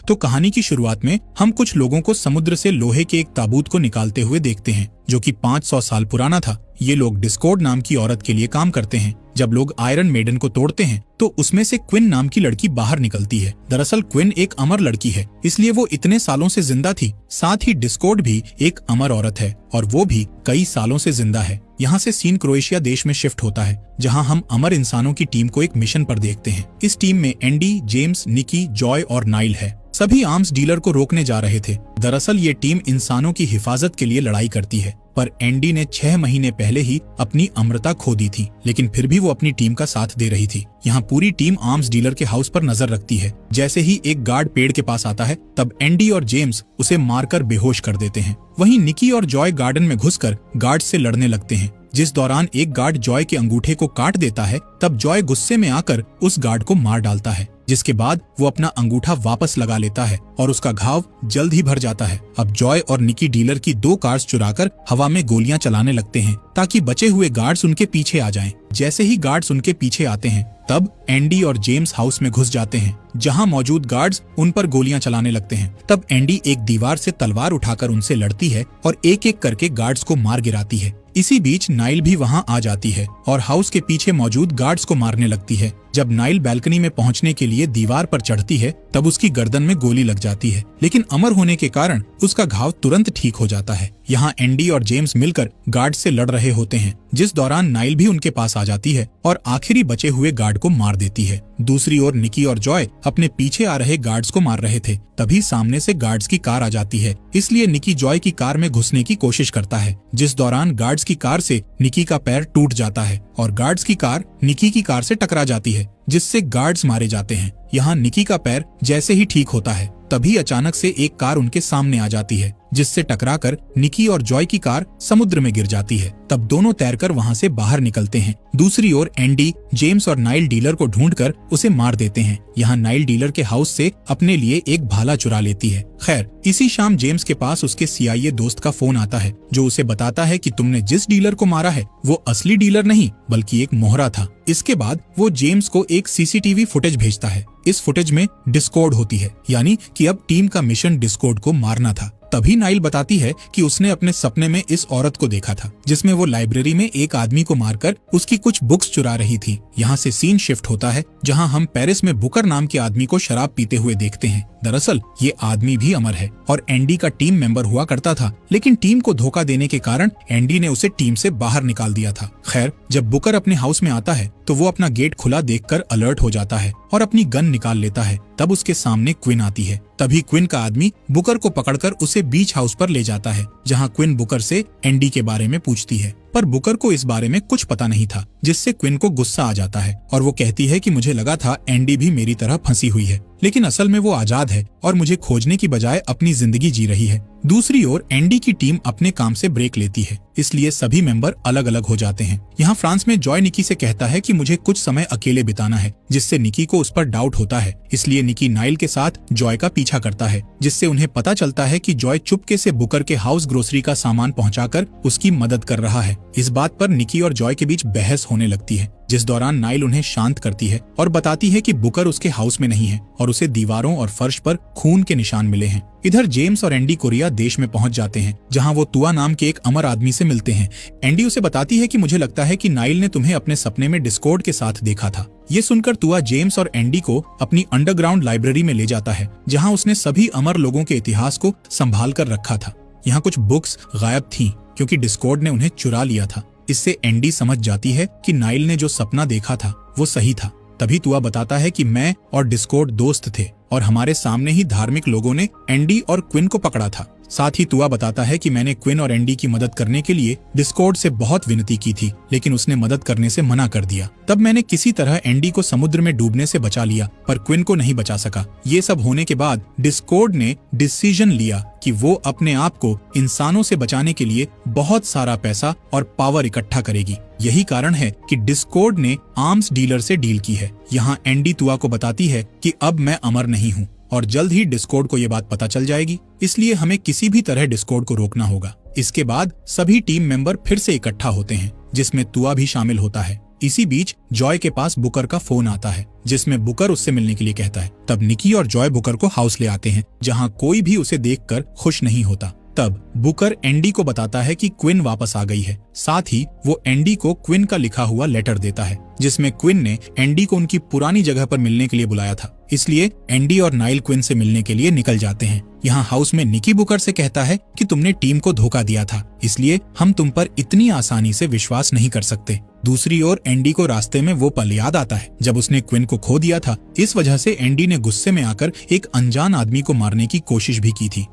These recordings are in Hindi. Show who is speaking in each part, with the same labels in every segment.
Speaker 1: तो कहानी की शुरुआत में हम कुछ लोगों को समुद्र से लोहे के एक ताबूत को निकालते हुए देखते हैं, जो कि 500 साल पुराना था। ये लोग डिस्कॉर्ड नाम की औरत के लिए काम करते हैं। जब लोग आयरन मेडन को तोड़ते हैं तो उसमें से क्विन नाम की लड़की बाहर निकलती है। दरअसल क्विन एक अमर लड़की है, इसलिए वो इतने सालों से जिंदा थी। साथ ही डिस्कॉर्ड भी एक अमर औरत है और वो भी कई सालों से जिंदा है। यहाँ से सीन क्रोएशिया देश में शिफ्ट होता है, जहाँ हम अमर इंसानों की टीम को एक मिशन पर देखते हैं। इस टीम में एंडी, जेम्स, निकी, जॉय और नाइल है। सभी आर्म्स डीलर को रोकने जा रहे थे। दरअसल ये टीम इंसानों की हिफाजत के लिए लड़ाई करती है, पर एंडी ने 6 महीने पहले ही अपनी अमरता खो दी थी, लेकिन फिर भी वो अपनी टीम का साथ दे रही थी। यहाँ पूरी टीम आर्म्स डीलर के हाउस पर नजर रखती है। जैसे ही एक गार्ड पेड़ के पास आता है, तब एंडी और जेम्स उसे मारकर बेहोश कर देते हैं। वहीं निकी और जॉय गार्डन में घुसकर गार्ड से लड़ने लगते हैं। जिस दौरान एक गार्ड जॉय के अंगूठे को काट देता है, तब जॉय गुस्से में आकर उस गार्ड को मार डालता है, जिसके बाद वो अपना अंगूठा वापस लगा लेता है और उसका घाव जल्द ही भर जाता है। अब जॉय और निकी डीलर की 2 कार्स चुराकर हवा में गोलियां चलाने लगते हैं, ताकि बचे हुए गार्ड्स उनके पीछे आ जाएं। जैसे ही गार्ड्स उनके पीछे आते हैं, तब एंडी और जेम्स हाउस में घुस जाते हैं, जहां मौजूद गार्ड्स उन पर गोलियां चलाने लगते हैं। तब एंडी एक दीवार से तलवार उठाकर उनसे लड़ती है और एक एक करके गार्ड्स को मार गिराती है। इसी बीच नाइल भी वहां आ जाती है और हाउस के पीछे मौजूद गार्ड्स को मारने लगती है। जब नाइल बालकनी में पहुंचने के लिए दीवार पर चढ़ती है, तब उसकी गर्दन में गोली लग जाती है, लेकिन अमर होने के कारण उसका घाव तुरंत ठीक हो जाता है। यहाँ एंडी और जेम्स मिलकर गार्ड से लड़ रहे होते हैं, जिस दौरान नाइल भी उनके पास आ जाती है और आखिरी बचे हुए गार्ड को मार देती है। दूसरी ओर निकी और जॉय अपने पीछे आ रहे गार्ड्स को मार रहे थे। तभी सामने से गार्ड्स की कार आ जाती है, इसलिए निकी जॉय की कार में घुसने की कोशिश करता है, जिस दौरान गार्ड्स की कार से निकी का पैर टूट जाता है और गार्ड्स की कार निकी की कार से टकरा जाती है, जिससे गार्ड्स मारे जाते हैं। यहाँ निकी का पैर जैसे ही ठीक होता है, तभी अचानक से एक कार उनके सामने आ जाती है, जिससे टकराकर निकी और जॉय की कार समुद्र में गिर जाती है। तब दोनों तैरकर वहां से बाहर निकलते हैं। दूसरी ओर एंडी, जेम्स और नाइल डीलर को ढूंढकर उसे मार देते हैं। यहाँ नाइल डीलर के हाउस से अपने लिए एक भाला चुरा लेती है। खैर, इसी शाम जेम्स के पास उसके CIA दोस्त का फोन आता है, जो उसे बताता है कि तुमने जिस डीलर को मारा है वो असली डीलर नहीं बल्कि एक मोहरा था। इसके बाद वो जेम्स को एक CCTV फुटेज भेजता है। इस फुटेज में डिस्कॉर्ड होती है, यानी कि अब टीम का मिशन डिस्कॉर्ड को मारना था। तभी नाइल बताती है कि उसने अपने सपने में इस औरत को देखा था, जिसमें वो लाइब्रेरी में एक आदमी को मारकर उसकी कुछ बुक्स चुरा रही थी। यहाँ से सीन शिफ्ट होता है, जहाँ हम पेरिस में बुकर नाम के आदमी को शराब पीते हुए देखते हैं। दरअसल ये आदमी भी अमर है और एंडी का टीम मेंबर हुआ करता था, लेकिन टीम को धोखा देने के कारण एंडी ने उसे टीम से बाहर निकाल दिया था। खैर, जब बुकर अपने हाउस में आता है तो वो अपना गेट खुला देखकर अलर्ट हो जाता है और अपनी गन निकाल लेता है। तब उसके सामने क्विन आती है। तभी क्विन का आदमी बुकर को पकड़कर उसे बीच हाउस पर ले जाता है, जहां क्विन बुकर से एंडी के बारे में पूछती है, पर बुकर को इस बारे में कुछ पता नहीं था, जिससे क्विन को गुस्सा आ जाता है और वो कहती है कि मुझे लगा था एंडी भी मेरी तरह फंसी हुई है, लेकिन असल में वो आजाद है और मुझे खोजने की बजाय अपनी जिंदगी जी रही है। दूसरी ओर एंडी की टीम अपने काम से ब्रेक लेती है, इसलिए सभी मेंबर अलग अलग हो जाते हैं। यहाँ फ्रांस में जॉय निकी से कहता है कि मुझे कुछ समय अकेले बिताना है, जिससे निकी को उस पर डाउट होता है। इसलिए निकी नाइल के साथ जॉय का पीछा करता है, जिससे उन्हें पता चलता है कि जॉय चुपके से बुकर के हाउस ग्रोसरी का सामान पहुंचाकर उसकी मदद कर रहा है। इस बात पर निकी और जॉय के बीच बहस होने लगती है, जिस दौरान नाइल उन्हें शांत करती है और बताती है कि बुकर उसके हाउस में नहीं है और उसे दीवारों और फर्श पर खून के निशान मिले हैं। इधर जेम्स और एंडी कोरिया देश में पहुंच जाते हैं, जहां वो तुआ नाम के एक अमर आदमी से मिलते हैं। एंडी उसे बताती है कि मुझे लगता है कि नाइल ने तुम्हें अपने सपने में डिस्कॉर्ड के साथ देखा था। ये सुनकर तुआ जेम्स और एंडी को अपनी अंडरग्राउंड लाइब्रेरी में ले जाता है, जहां उसने सभी अमर लोगों के इतिहास को संभाल कर रखा था। यहाँ कुछ बुक्स गायब थीं, क्योंकि डिस्कॉर्ड ने उन्हें चुरा लिया था। इससे एंडी समझ जाती है कि नाइल ने जो सपना देखा था वो सही था। तभी तुआ बताता है कि मैं और डिस्कॉर्ड दोस्त थे और हमारे सामने ही धार्मिक लोगों ने एंडी और क्विन को पकड़ा था। साथ ही तुआ बताता है कि मैंने क्विन और एंडी की मदद करने के लिए डिस्कॉर्ड से बहुत विनती की थी, लेकिन उसने मदद करने से मना कर दिया। तब मैंने किसी तरह एंडी को समुद्र में डूबने से बचा लिया, पर क्विन को नहीं बचा सका। ये सब होने के बाद डिस्कॉर्ड ने डिसीजन लिया कि वो अपने आप को इंसानों से बचाने के लिए बहुत सारा पैसा और पावर इकट्ठा करेगी। यही कारण है कि डिस्कॉर्ड ने आर्म्स डीलर से डील की है। यहाँ एंडी तुआ को बताती है कि अब मैं अमर नहीं हूँ और जल्द ही डिस्कॉर्ड को ये बात पता चल जाएगी, इसलिए हमें किसी भी तरह डिस्कॉर्ड को रोकना होगा। इसके बाद सभी टीम मेंबर फिर से इकट्ठा होते हैं, जिसमें तुआ भी शामिल होता है। इसी बीच जॉय के पास बुकर का फोन आता है, जिसमें बुकर उससे मिलने के लिए कहता है। तब निकी और जॉय बुकर को हाउस ले आते हैं, जहाँ कोई भी उसे देखकर खुश नहीं होता। तब बुकर एंडी को बताता है कि क्विन वापस आ गई है। साथ ही वो एंडी को क्विन का लिखा हुआ लेटर देता है, जिसमें क्विन ने एंडी को उनकी पुरानी जगह पर मिलने के लिए बुलाया था। इसलिए एंडी और नाइल क्विन से मिलने के लिए निकल जाते हैं। यहाँ हाउस में निकी बुकर से कहता है कि तुमने टीम को धोखा दिया था, इसलिए हम तुम पर इतनी आसानी से विश्वास नहीं कर सकते। दूसरी ओर एंडी को रास्ते में वो पल याद आता है जब उसने क्विन को खो दिया था। इस वजह से एंडी ने गुस्से में आकर एक अनजान आदमी को मारने की कोशिश भी की थी।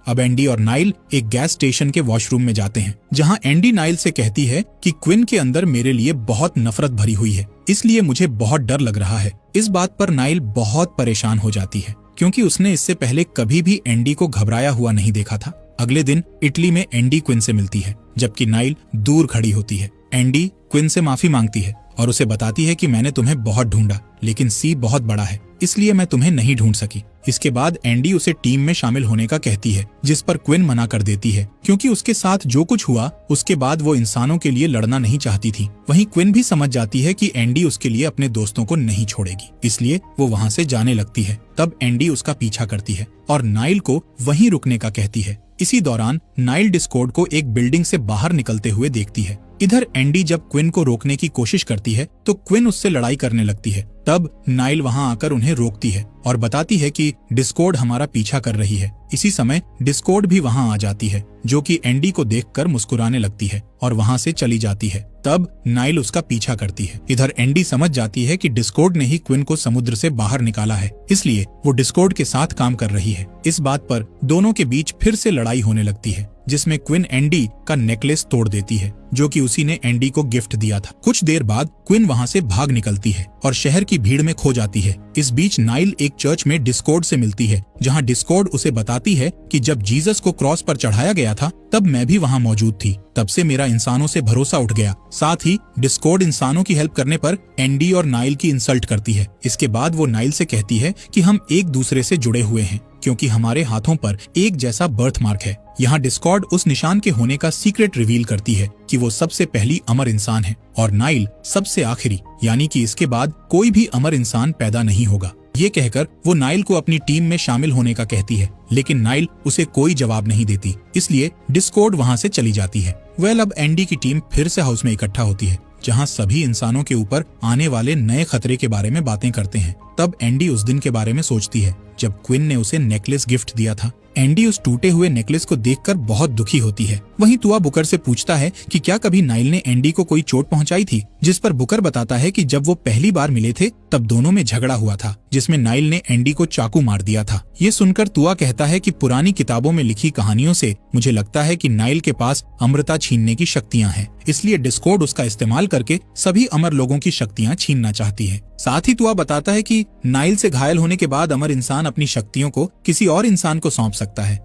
Speaker 1: अब एंडी और नाइल एक गैस स्टेशन के वॉशरूम में जाते हैं, जहाँ एंडी नाइल से कहती है कि क्विन के अंदर मेरे लिए बहुत नफरत भरी हुई है, इसलिए मुझे बहुत डर लग रहा है। इस बात पर नाइल बहुत परेशान हो जाती है, क्योंकि उसने इससे पहले कभी भी एंडी को घबराया हुआ नहीं देखा था। अगले दिन इटली में एंडी क्विन से मिलती है, जबकि नाइल दूर खड़ी होती है। एंडी क्विन से माफी मांगती है और उसे बताती है कि मैंने तुम्हें बहुत ढूंढा, लेकिन सी बहुत बड़ा है, इसलिए मैं तुम्हें नहीं ढूंढ सकी। इसके बाद एंडी उसे टीम में शामिल होने का कहती है, जिस पर क्विन मना कर देती है, क्योंकि उसके साथ जो कुछ हुआ उसके बाद वो इंसानों के लिए लड़ना नहीं चाहती थी। वहीं क्विन भी समझ जाती है कि एंडी उसके लिए अपने दोस्तों को नहीं छोड़ेगी, इसलिए वो वहाँ से जाने लगती है। तब एंडी उसका पीछा करती है और नाइल को वहीं रुकने का कहती है। इसी दौरान नाइल डिस्कॉर्ड को एक बिल्डिंग से बाहर निकलते हुए देखती है। इधर एंडी जब क्विन को रोकने की कोशिश करती है तो क्विन उससे लड़ाई करने लगती है। तब नाइल वहां आकर उन्हें रोकती है और बताती है कि डिस्कॉर्ड हमारा पीछा कर रही है। इसी समय डिस्कॉर्ड भी वहां आ जाती है, जो कि एंडी को देखकर मुस्कुराने लगती है और वहां से चली जाती है। तब नाइल उसका पीछा करती है। इधर एंडी समझ जाती है कि डिस्कॉर्ड ने ही क्विन को समुद्र से बाहर निकाला है, इसलिए वो डिस्कॉर्ड के साथ काम कर रही है। इस बात पर दोनों के बीच फिर से लड़ाई होने लगती है, जिसमें क्विन एंडी का नेकलेस तोड़ देती है, जो कि उसी ने एंडी को गिफ्ट दिया था। कुछ देर बाद क्विन वहां से भाग निकलती है और शहर की भीड़ में खो जाती है। इस बीच नाइल एक चर्च में डिस्कॉर्ड से मिलती है, जहां डिस्कॉर्ड उसे बताती है कि जब जीसस को क्रॉस पर चढ़ाया गया था तब मैं भी वहां मौजूद थी, तब से मेरा इंसानों से भरोसा उठ गया। साथ ही डिस्कॉर्ड इंसानों की हेल्प करने पर एंडी और नाइल की इंसल्ट करती है। इसके बाद वो नाइल से कहती है कि हम एक दूसरे से जुड़े हुए हैं, क्योंकि हमारे हाथों पर एक जैसा बर्थ मार्क है। यहाँ डिस्कॉर्ड उस निशान के होने का सीक्रेट रिवील करती है कि वो सबसे पहली अमर इंसान है और नाइल सबसे आखिरी, यानी कि इसके बाद कोई भी अमर इंसान पैदा नहीं होगा। ये कहकर वो नाइल को अपनी टीम में शामिल होने का कहती है, लेकिन नाइल उसे कोई जवाब नहीं देती, इसलिए डिस्कॉर्ड वहाँ से चली जाती है। अब एंडी की टीम फिर से हाउस में इकट्ठा होती है, जहाँ सभी इंसानों के ऊपर आने वाले नए खतरे के बारे में बातें करते हैं। तब एंडी उस दिन के बारे में सोचती है जब क्विन ने उसे नेकलेस गिफ्ट दिया था। एंडी उस टूटे हुए नेकलेस को देखकर बहुत दुखी होती है। वहीं तुआ बुकर से पूछता है कि क्या कभी नाइल ने एंडी को कोई चोट पहुंचाई थी, जिस पर बुकर बताता है कि जब वो पहली बार मिले थे तब दोनों में झगड़ा हुआ था, जिसमें नाइल ने एंडी को चाकू मार दिया था। ये सुनकर तुआ कहता है कि पुरानी किताबों में लिखी कहानियों से मुझे लगता है कि नाइल के पास अमरता छीनने की शक्तियाँ हैं, इसलिए डिस्कॉर्ड उसका इस्तेमाल करके सभी अमर लोगों की शक्तियाँ छीनना चाहती है। साथ ही तुआ बताता है कि नाइल से घायल होने के बाद अमर इंसान अपनी शक्तियों को किसी और इंसान को सौंप सकता है।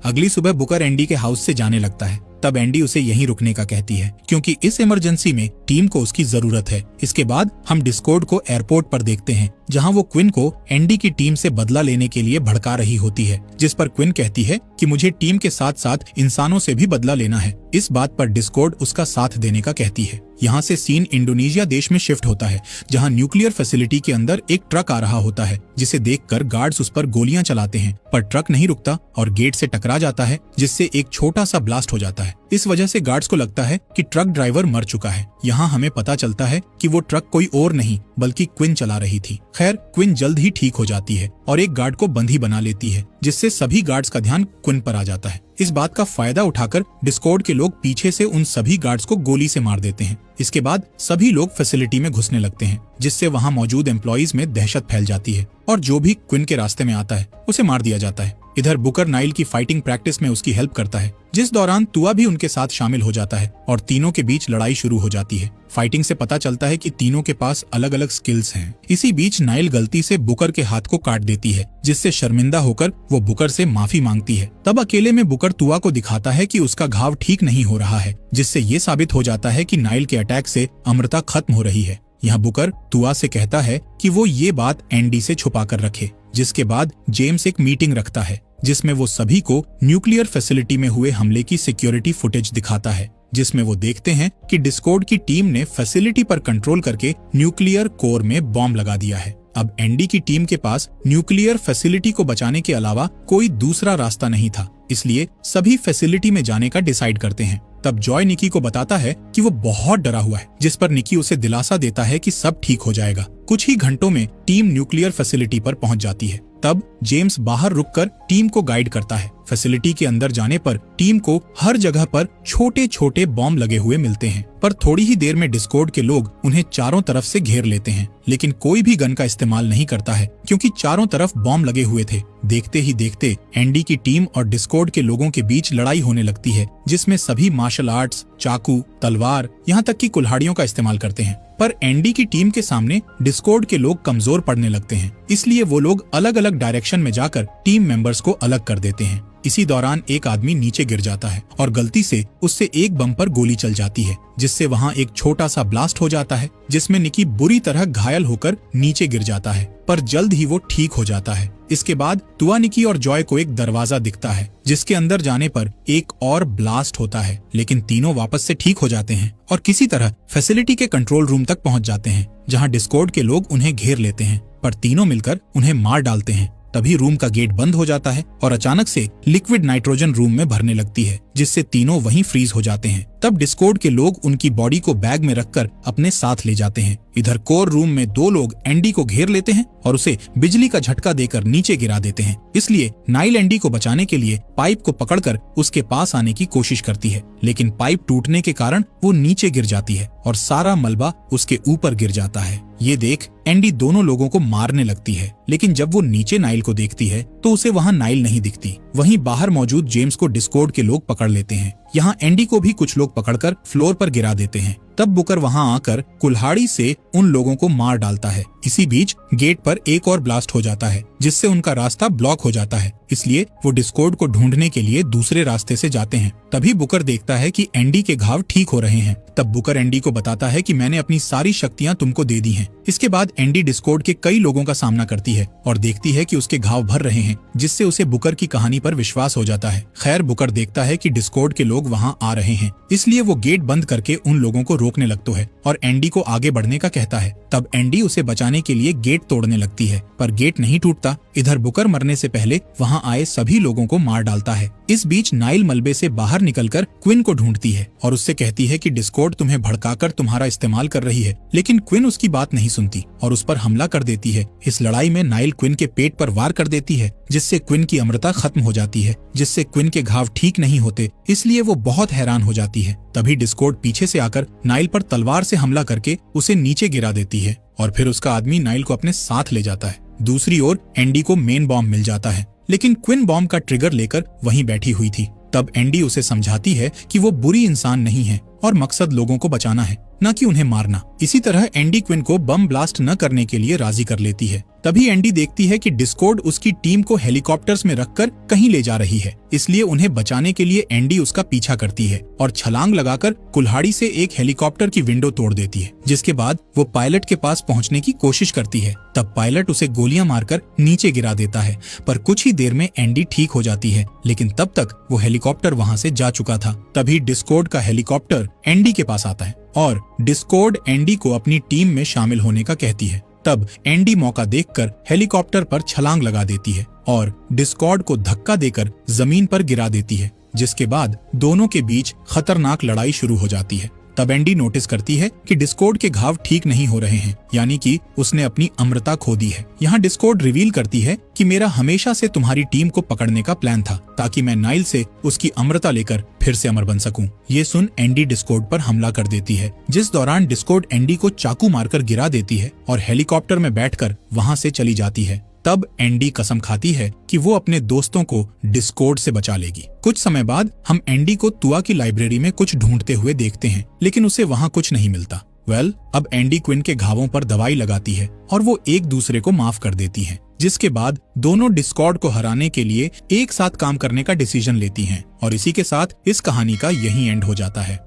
Speaker 1: अगली सुबह बुकर एंडी के हाउस से जाने लगता है। तब एंडी उसे यहीं रुकने का कहती है, क्योंकि इस इमरजेंसी में टीम को उसकी जरूरत है। इसके बाद हम डिस्कॉर्ड को एयरपोर्ट पर देखते हैं, जहां वो क्विन को एंडी की टीम से बदला लेने के लिए भड़का रही होती है, जिस पर क्विन कहती है कि मुझे टीम के साथ साथ इंसानों से भी बदला लेना है। इस बात पर डिस्कॉर्ड उसका साथ देने का कहती है। यहाँ से सीन इंडोनेशिया देश में शिफ्ट होता है, जहाँ न्यूक्लियर फैसिलिटी के अंदर एक ट्रक आ रहा होता है, जिसे देखकर गार्ड्स उस पर गोलियां चलाते हैं, पर ट्रक नहीं रुकता और गेट से टकरा जाता है, जिससे एक छोटा सा ब्लास्ट हो जाता है। इस वजह से गार्ड्स को लगता है कि ट्रक ड्राइवर मर चुका है। यहाँ हमें पता चलता है कि वो ट्रक कोई और नहीं बल्कि क्विन चला रही थी। खैर, क्विन जल्द ही ठीक हो जाती है और एक गार्ड को बंदी बना लेती है, जिससे सभी गार्ड्स का ध्यान क्विन पर आ जाता है। इस बात का फायदा उठाकर डिस्कॉर्ड के लोग पीछे से उन सभी गार्ड्स को गोली से मार देते हैं। इसके बाद सभी लोग फैसिलिटी में घुसने लगते हैं, जिससे वहां मौजूद एम्प्लॉइज में दहशत फैल जाती है और जो भी क्विन के रास्ते में आता है उसे मार दिया जाता है। इधर बुकर नाइल की फाइटिंग प्रैक्टिस में उसकी हेल्प करता है, जिस दौरान तुआ भी उनके साथ शामिल हो जाता है और तीनों के बीच लड़ाई शुरू हो जाती है। फाइटिंग से पता चलता है कि तीनों के पास अलग अलग स्किल्स हैं। इसी बीच नाइल गलती से बुकर के हाथ को काट देती है, जिससे शर्मिंदा होकर वो बुकर से माफी मांगती है। तब अकेले में बुकर तुआ को दिखाता है कि उसका घाव ठीक नहीं हो रहा है, जिससे ये साबित हो जाता है कि नाइल के अटैक से अमृता खत्म हो रही है। यहाँ बुकर तुआ से कहता है कि वो ये बात एंडी से छुपा कर रखे, जिसके बाद जेम्स एक मीटिंग रखता है, जिसमें वो सभी को न्यूक्लियर फैसिलिटी में हुए हमले की सिक्योरिटी फुटेज दिखाता है। जिसमें वो देखते हैं कि डिस्कॉर्ड की टीम ने फैसिलिटी पर कंट्रोल करके न्यूक्लियर कोर में बॉम्ब लगा दिया है। अब एंडी की टीम के पास न्यूक्लियर फैसिलिटी को बचाने के अलावा कोई दूसरा रास्ता नहीं था, इसलिए सभी फैसिलिटी में जाने का डिसाइड करते हैं। तब जॉय निकी को बताता है कि वो बहुत डरा हुआ है, जिस पर निकी उसे दिलासा देता है कि सब ठीक हो जाएगा। कुछ ही घंटों में टीम न्यूक्लियर फैसिलिटी पर पहुंच जाती है। तब जेम्स बाहर रुककर टीम को गाइड करता है। फैसिलिटी के अंदर जाने पर टीम को हर जगह पर छोटे छोटे बॉम्ब लगे हुए मिलते हैं, पर थोड़ी ही देर में डिस्कॉर्ड के लोग उन्हें चारों तरफ से घेर लेते हैं, लेकिन कोई भी गन का इस्तेमाल नहीं करता है क्योंकि चारों तरफ बॉम्ब लगे हुए थे। देखते ही देखते एंडी की टीम और डिस्कॉर्ड के लोगों के बीच लड़ाई होने लगती है, जिसमें सभी मार्शल आर्ट्स, चाकू, तलवार, यहाँ तक कि कुल्हाड़ियों का इस्तेमाल करते हैं। पर एंडी की टीम के सामने डिस्कॉर्ड के लोग कमजोर पड़ने लगते हैं, इसलिए वो लोग अलग अलग डायरेक्शन में जाकर टीम मेंबर्स को अलग कर देते हैं। इसी दौरान एक आदमी नीचे गिर जाता है और गलती से उससे एक बम पर गोली चल जाती है, जिससे वहाँ एक छोटा सा ब्लास्ट हो जाता है, जिसमें निकी बुरी तरह घायल होकर नीचे गिर जाता है, पर जल्द ही वो ठीक हो जाता है। इसके बाद तुआ, निकी और जॉय को एक दरवाजा दिखता है, जिसके अंदर जाने पर एक और ब्लास्ट होता है, लेकिन तीनों वापस से ठीक हो जाते हैं और किसी तरह फैसिलिटी के कंट्रोल रूम तक पहुंच जाते हैं, जहां डिस्कॉर्ड के लोग उन्हें घेर लेते हैं, पर तीनों मिलकर उन्हें मार डालते हैं। तभी रूम का गेट बंद हो जाता है और अचानक से लिक्विड नाइट्रोजन रूम में भरने लगती है, जिससे तीनों वहीं फ्रीज हो जाते हैं। तब डिस्कॉर्ड के लोग उनकी बॉडी को बैग में रखकर अपने साथ ले जाते हैं। इधर कोर रूम में दो लोग एंडी को घेर लेते हैं और उसे बिजली का झटका देकर नीचे गिरा देते हैं। इसलिए नाइल एंडी को बचाने के लिए पाइप को पकड़कर उसके पास आने की कोशिश करती है, लेकिन पाइप टूटने के कारण वो नीचे गिर जाती है और सारा मलबा उसके ऊपर गिर जाता है। ये देख एंडी दोनों लोगों को मारने लगती है, लेकिन जब वो नीचे नाइल को देखती है तो उसे वहाँ नाइल नहीं दिखती। वहीं बाहर मौजूद जेम्स को डिस्कॉर्ड के लोग पकड़ लेते हैं। यहाँ एंडी को भी कुछ लोग पकड़कर फ्लोर पर गिरा देते हैं। तब बुकर वहाँ आकर कुल्हाड़ी से उन लोगों को मार डालता है। इसी बीच गेट पर एक और ब्लास्ट हो जाता है, जिससे उनका रास्ता ब्लॉक हो जाता है, इसलिए वो डिस्कॉर्ड को ढूंढने के लिए दूसरे रास्ते से जाते हैं। तभी बुकर देखता है कि एंडी के घाव ठीक हो रहे हैं। तब बुकर एंडी को बताता है कि मैंने अपनी सारी शक्तियां तुमको दे दी हैं। इसके बाद एंडी डिस्कॉर्ड के कई लोगों का सामना करती है और देखती है कि उसके घाव भर रहे हैं, जिससे उसे बुकर की कहानी पर विश्वास हो जाता है। खैर, बुकर देखता है कि डिस्कॉर्ड के लोग वहाँ आ रहे हैं, इसलिए वो गेट बंद करके उन लोगों को रोकने लगता है और एंडी को आगे बढ़ने का कहता है। तब एंडी उसे बचाने के लिए गेट तोड़ने लगती है, पर गेट नहीं टूटता। इधर बुकर मरने से पहले वहाँ आए सभी लोगों को मार डालता है। इस बीच नाइल मलबे से बाहर निकलकर क्विन को ढूंढती है और उससे कहती है कि डिस्कॉर्ड तुम्हें भड़काकर तुम्हारा इस्तेमाल कर रही है, लेकिन क्विन उसकी बात नहीं सुनती और उस पर हमला कर देती है। इस लड़ाई में नाइल क्विन के पेट पर वार कर देती है, जिससे क्विन की अमृता खत्म हो जाती है, जिससे क्विन के घाव ठीक नहीं होते, इसलिए वो बहुत हैरान हो जाती है। तभी डिस्कॉर्ड पीछे से आकर नाइल पर तलवार से हमला करके उसे नीचे गिरा देती है और फिर उसका आदमी नाइल को अपने साथ ले जाता है। दूसरी ओर एंडी को मेन बॉम्ब मिल जाता है, लेकिन क्विन बॉम्ब का ट्रिगर लेकर वहीं बैठी हुई थी। तब एंडी उसे समझाती है कि वो बुरी इंसान नहीं है और मकसद लोगों को बचाना है, न कि उन्हें मारना। इसी तरह एंडी क्विन को बम ब्लास्ट न करने के लिए राजी कर लेती है। तभी एंडी देखती है कि डिस्कॉर्ड उसकी टीम को हेलीकॉप्टर्स में रखकर कहीं ले जा रही है, इसलिए उन्हें बचाने के लिए एंडी उसका पीछा करती है और छलांग लगाकर कुल्हाड़ी से एक हेलीकॉप्टर की विंडो तोड़ देती है, जिसके बाद वो पायलट के पास पहुंचने की कोशिश करती है। तब पायलट उसे गोलियां मारकर नीचे गिरा देता है, पर कुछ ही देर में एंडी ठीक हो जाती है, लेकिन तब तक वो हेलीकॉप्टर वहां से जा चुका था। तभी डिस्कॉर्ड का हेलीकॉप्टर एंडी के पास आता है और डिस्कॉर्ड एंडी को अपनी टीम में शामिल होने का कहती है। तब एंडी मौका देखकर हेलीकॉप्टर पर छलांग लगा देती है और डिस्कॉर्ड को धक्का देकर जमीन पर गिरा देती है, जिसके बाद दोनों के बीच खतरनाक लड़ाई शुरू हो जाती है। तब एंडी नोटिस करती है कि डिस्कॉर्ड के घाव ठीक नहीं हो रहे हैं, यानी कि उसने अपनी अमृता खो दी है। यहाँ डिस्कॉर्ड रिवील करती है कि मेरा हमेशा से तुम्हारी टीम को पकड़ने का प्लान था, ताकि मैं नाइल से उसकी अमृता लेकर फिर से अमर बन सकूं। ये सुन एंडी डिस्कॉर्ड पर हमला कर देती है, जिस दौरान डिस्कॉर्ड एंडी को चाकू मारकर गिरा देती है और हेलीकॉप्टर में बैठकर वहाँ से चली जाती है। तब एंडी कसम खाती है कि वो अपने दोस्तों को डिस्कॉर्ड से बचा लेगी। कुछ समय बाद हम एंडी को तुआ की लाइब्रेरी में कुछ ढूंढते हुए देखते हैं, लेकिन उसे वहाँ कुछ नहीं मिलता। अब एंडी क्विन के घावों पर दवाई लगाती है और वो एक दूसरे को माफ कर देती है, जिसके बाद दोनों डिस्कॉर्ड को हराने के लिए एक साथ काम करने का डिसीजन लेती हैं और इसी के साथ इस कहानी का यही एंड हो जाता है।